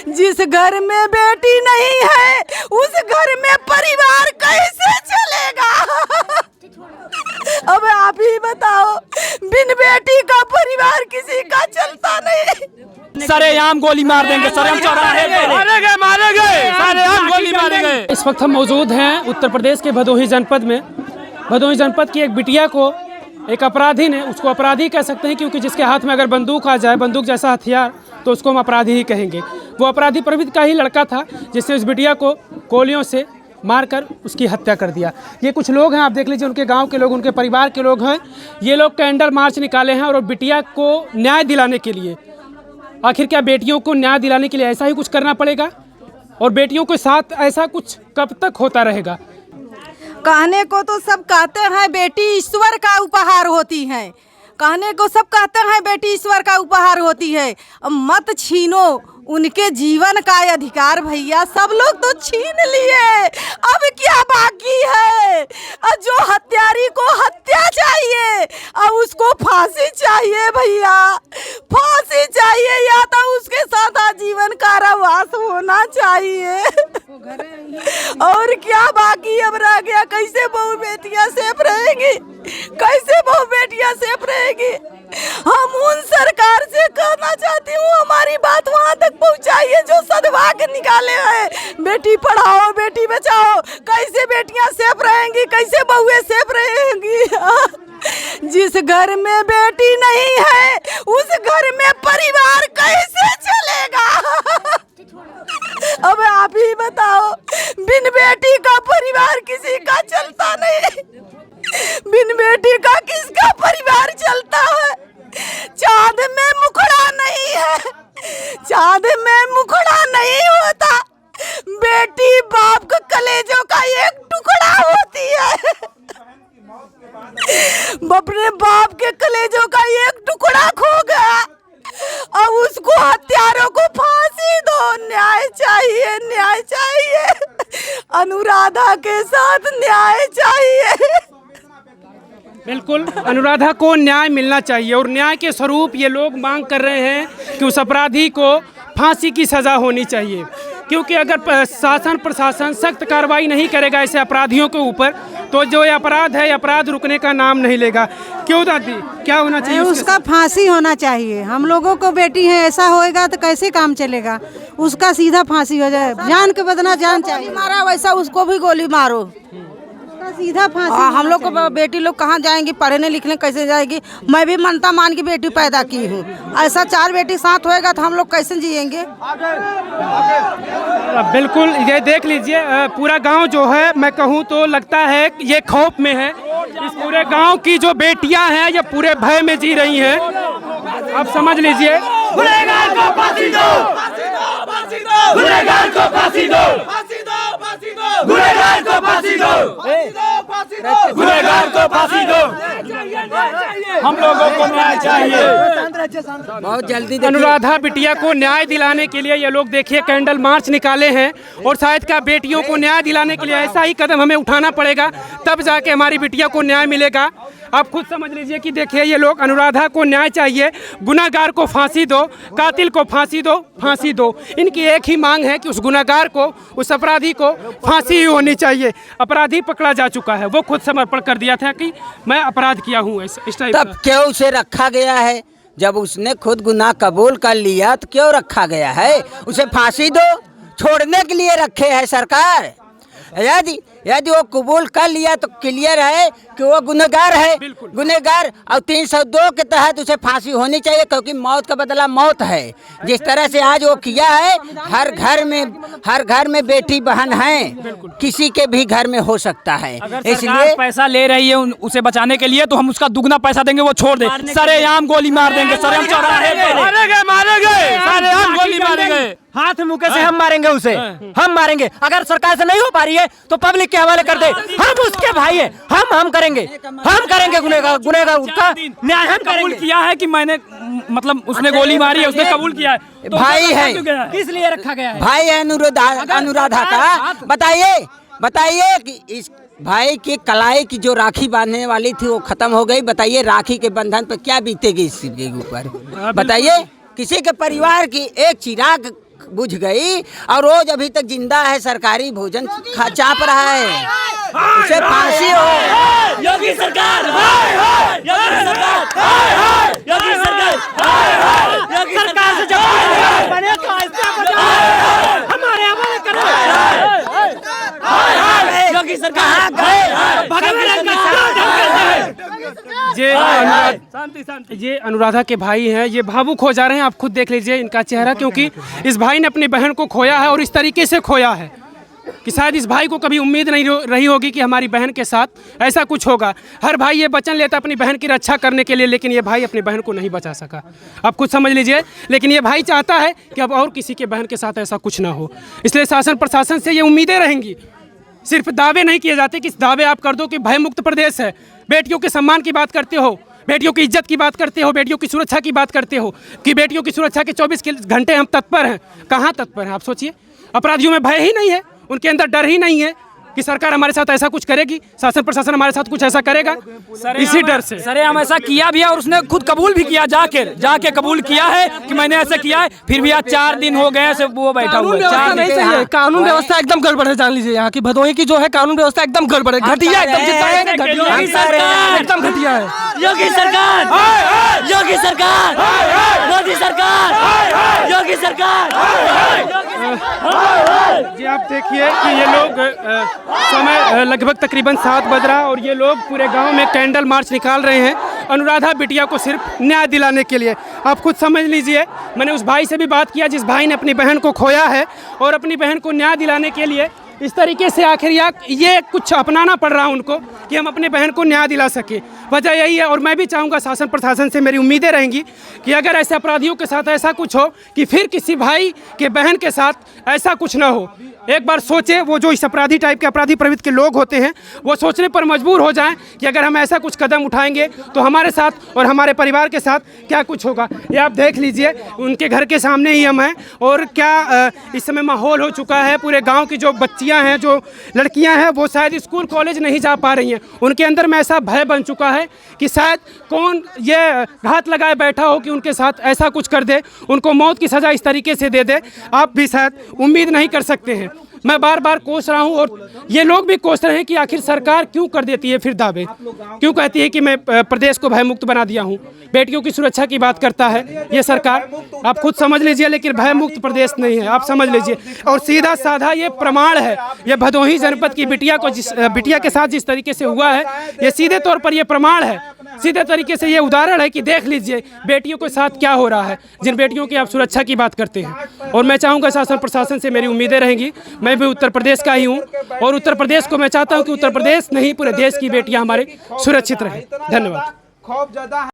जिस घर में बेटी नहीं है उस घर में परिवार कैसे चलेगा? अब आप ही बताओ, बिन बेटी का परिवार किसी का चलता नहीं। सरेआम गोली मार देंगे, सरेआम चौराहे पे मारेंगे, सरेआम गोली मारेंगे। इस वक्त हम मौजूद हैं उत्तर प्रदेश के भदोही जनपद में। भदोही जनपद की एक बिटिया को एक अपराधी ने, उसको अपराधी कह सकते हैं क्योंकि जिसके हाथ में अगर बंदूक आ जाए, बंदूक जैसा हथियार, तो उसको हम अपराधी ही कहेंगे। वो अपराधी प्रवृत्ति का ही लड़का था जिसने उस बिटिया को गोलियों से मारकर उसकी हत्या कर दिया। ये कुछ लोग हैं, आप देख लीजिए, उनके गांव के लोग, उनके परिवार के लोग हैं। ये लोग कैंडल मार्च निकाले हैं और बिटिया को न्याय दिलाने के लिए, आखिर क्या बेटियों को न्याय दिलाने के लिए ऐसा ही कुछ करना पड़ेगा? और बेटियों के साथ ऐसा कुछ कब तक होता रहेगा? कहने को तो सब कहते हैं बेटी ईश्वर का उपहार होती है, कहने को सब कहते हैं बेटी ईश्वर का उपहार होती है। मत छीनो उनके जीवन का अधिकार भैया, सब लोग तो छीन लिए, अब क्या बाकी है? जो हत्यारी को हत्या चाहिए और उसको फांसी चाहिए भैया, फांसी चाहिए, या तो उसके साथ आजीवन कारावास होना चाहिए। और क्या बाकी अब रह गया? कैसे बहू बेटियां सेफ रहेंगी? कैसे बहू बेटियां सेफ रहेंगी? हम उन सरकार से कहना चाहती हूँ, हमारी बात वहाँ तक पहुँचाइए जो सद्भाग्य निकाले हैं। बेटी पढ़ाओ, बेटी बचाओ, कैसे बेटियां सेफ रहेंगी, कैसे बहुएं सेफ रहेंगी? जिस घर में बेटी नहीं है उस घर में परिवार कैसे चलेगा? अब आप ही बताओ, बिन बेटी का परिवार किसी का चलता नहीं। बिन बेटी का किसका परिवार चलता है? चाँद में मुखड़ा नहीं है, चाँद में मुखड़ा नहीं होता। बेटी बाप के कलेजों का एक टुकड़ा होती है, अपने बाप के कलेजों का एक टुकड़ा खो गया, अब उसको हत्यारों को फांसी दो। न्याय चाहिए, न्याय चाहिए, अनुराधा के साथ न्याय चाहिए। बिल्कुल, अनुराधा को न्याय मिलना चाहिए और न्याय के स्वरूप ये लोग मांग कर रहे हैं कि उस अपराधी को फांसी की सज़ा होनी चाहिए। क्योंकि अगर शासन प्रशासन सख्त कार्रवाई नहीं करेगा ऐसे अपराधियों के ऊपर, तो जो ये अपराध है, ये अपराध रुकने का नाम नहीं लेगा। क्यों दादी, क्या होना चाहिए? उसका फांसी होना चाहिए। हम लोगों को बेटी है, ऐसा होएगा तो कैसे काम चलेगा? उसका सीधा फांसी हो जाए, जान के बदला जान चाहिए। मारा वैसा उसको भी गोली मारो, सीधा फांसी। हम लोग को बेटी लोग कहाँ जाएंगी, पढ़ने लिखने कैसे जाएगी? मैं भी मनता मान की बेटी पैदा की हूँ, ऐसा 4 बेटी साथ होएगा तो हम लोग कैसे जिएंगे? बिल्कुल, ये देख लीजिए, पूरा गांव जो है, मैं कहूँ तो लगता है ये खौफ में है। इस पूरे गांव की जो बेटियां हैं ये पूरे भय में जी रही हैं। आप समझ लीजिए, गुनहगार को फांसी दो, गुनहगार को फांसी दो, गुनहगार को फांसी दो, गुनहगार को फांसी दो, हम लोगों को न्याय चाहिए बहुत जल्दी। अनुराधा बिटिया को न्याय दिलाने के लिए ये लोग देखिए कैंडल मार्च निकाले हैं और शायद क्या बेटियों को न्याय दिलाने के लिए ऐसा ही कदम हमें उठाना पड़ेगा, तब जाके हमारी बिटिया को न्याय मिलेगा। आप खुद समझ लीजिए कि देखिए ये लोग, अनुराधा को न्याय चाहिए, गुनहगार को फांसी दो, कातिल को फांसी दो, फांसी दो। इनकी एक ही मांग है कि उस गुनहगार को, उस अपराधी को फांसी ही होनी चाहिए। अपराधी पकड़ा जा चुका है, वो खुद समर्पण कर दिया था कि मैं अपराध किया हूँ इस टाइप। तब क्यों उसे रखा गया है? जब उसने खुद गुनाह कबूल कर लिया तो क्यों रखा गया है? उसे फांसी दो, छोड़ने के लिए रखे है सरकार। यदि वो कबूल कर लिया तो क्लियर है कि वो गुनहगार है, गुनहगार। और 302 के तहत उसे फांसी होनी चाहिए, क्योंकि मौत का बदला मौत है। जिस तरह से आज वो किया है, हर घर में बेटी बहन है, किसी के भी घर में हो सकता है। इसलिए पैसा ले रही है उसे बचाने के लिए, तो हम उसका दुगना पैसा देंगे, वो छोड़ दे। सरेआम गोली मार देंगे, सरेआम चौराहे पे मारेंगे, सरेआम गोली मारेंगे, हाथ मुके से हम मारेंगे उसे, हम मारेंगे। अगर सरकार से नहीं हो पा रही है तो पब्लिक के हवाले कर दे। हम उसके भाई हैं, हम करेंगे गुनहगार का न्याय हम करेंगे। कबूल किया है कि मैंने, मतलब उसने गोली मारी है, उसने कबूल किया है, तो भाई है, किस लिए रखा गया है? भाई है अनुराधा का। बताइए कि इस भाई की कलाई की जो राखी बांधने वाली थी वो खत्म हो गई। बताइए राखी के बंधन पर क्या बीतेगी इसके ऊपर? बताइए, किसी के परिवार की एक चिराग बुझ गई और रोज अभी तक जिंदा है, सरकारी भोजन चाप रहा है, उसे फांसी हो। योगी सरकार, योगी सरकार, योगी सरकार, योगी सरकार से जब बने तो ऐसा हमारे हमारे करो। योगी सरकार ये अनुराधा के भाई हैं, ये भावुक हो जा रहे हैं। आप खुद देख लीजिए इनका चेहरा, क्योंकि इस भाई ने अपनी बहन को खोया है और इस तरीके से खोया है कि शायद इस भाई को कभी उम्मीद नहीं रही होगी कि हमारी बहन के साथ ऐसा कुछ होगा। हर भाई ये वचन लेता अपनी बहन की रक्षा करने के लिए, लेकिन ये भाई अपनी बहन को नहीं बचा सका। आप खुद समझ लीजिए। लेकिन ये भाई चाहता है कि अब और किसी के बहन के साथ ऐसा कुछ ना हो, इसलिए शासन प्रशासन से ये उम्मीदें रहेंगी। सिर्फ दावे नहीं किए जाते कि दावे आप कर दो कि भय मुक्त प्रदेश है, बेटियों के सम्मान की बात करते हो, बेटियों की इज्जत की बात करते हो, बेटियों की सुरक्षा की बात करते हो कि बेटियों की सुरक्षा के 24 घंटे हम तत्पर हैं। कहाँ तत्पर हैं आप सोचिए। अपराधियों में भय ही नहीं है, उनके अंदर डर ही नहीं है कि सरकार हमारे साथ ऐसा कुछ करेगी, शासन प्रशासन हमारे साथ कुछ ऐसा करेगा। इसी डर से सरेआम ऐसा किया भी है और उसने खुद कबूल भी किया, जाके कबूल किया है कि मैंने ऐसा किया है। फिर भी आज 4 दिन हो गए से वो बैठा हुआ है। नहीं सही है, कानून व्यवस्था एकदम गड़बड़ है। जान लीजिए यहाँ की भदोही की जो है कानून व्यवस्था एकदम गड़बड़ है, घटिया एकदम, जितना है एकदम घटिया है। योगी सरकार, योगी सरकार, मोदी सरकार, योगी सरकार। जी आप देखिए कि ये लोग समय लगभग तकरीबन 7 बज रहा और ये लोग पूरे गांव में कैंडल मार्च निकाल रहे हैं अनुराधा बिटिया को सिर्फ न्याय दिलाने के लिए। आप खुद समझ लीजिए। मैंने उस भाई से भी बात किया जिस भाई ने अपनी बहन को खोया है, और अपनी बहन को न्याय दिलाने के लिए इस तरीके से आखिर ये कुछ अपनाना पड़ रहा है उनको कि हम अपने बहन को न्याय दिला सके। वजह यही है। और मैं भी चाहूँगा शासन प्रशासन से मेरी उम्मीदें रहेंगी कि अगर ऐसे अपराधियों के साथ ऐसा कुछ हो कि फिर किसी भाई के बहन के साथ ऐसा कुछ ना हो। एक बार सोचे, वो जो इस अपराधी टाइप के अपराधी प्रवृत्ति के लोग होते हैं वो सोचने पर मजबूर हो जाएं कि अगर हम ऐसा कुछ कदम उठाएंगे तो हमारे साथ और हमारे परिवार के साथ क्या कुछ होगा। ये आप देख लीजिए, उनके घर के सामने ही हम हैं और क्या इस समय माहौल हो चुका है। पूरे गाँव की जो बच्चियाँ हैं, जो लड़कियाँ हैं, वो शायद स्कूल कॉलेज नहीं जा पा रही हैं। उनके अंदर में ऐसा भय बन चुका है कि शायद कौन ये घात लगाए बैठा हो कि उनके साथ ऐसा कुछ कर दे, उनको मौत की सज़ा इस तरीके से दे दे। आप भी शायद उम्मीद नहीं कर सकते हैं। मैं बार बार कोस रहा हूँ और ये लोग भी कोस रहे हैं कि आखिर सरकार क्यों कर देती है फिर दावे, क्यों कहती है कि मैं प्रदेश को भयमुक्त बना दिया हूँ, बेटियों की सुरक्षा की बात करता है ये सरकार। आप खुद समझ लीजिए, लेकिन भयमुक्त प्रदेश नहीं है, आप समझ लीजिए। और सीधा साधा ये प्रमाण है, ये भदोही जनपद की बिटिया के साथ जिस तरीके से हुआ है, ये सीधे तौर पर ये प्रमाण है, सीधे तरीके से ये उदाहरण है कि देख लीजिए बेटियों के साथ क्या हो रहा है, जिन बेटियों की आप सुरक्षा की बात करते हैं। और मैं चाहूँगा शासन प्रशासन से मेरी उम्मीदें रहेंगी। मैं भी उत्तर प्रदेश का ही हूँ और उत्तर प्रदेश को मैं चाहता हूँ कि उत्तर प्रदेश नहीं पूरे देश की बेटियाँ हमारे सुरक्षित रहें। धन्यवाद।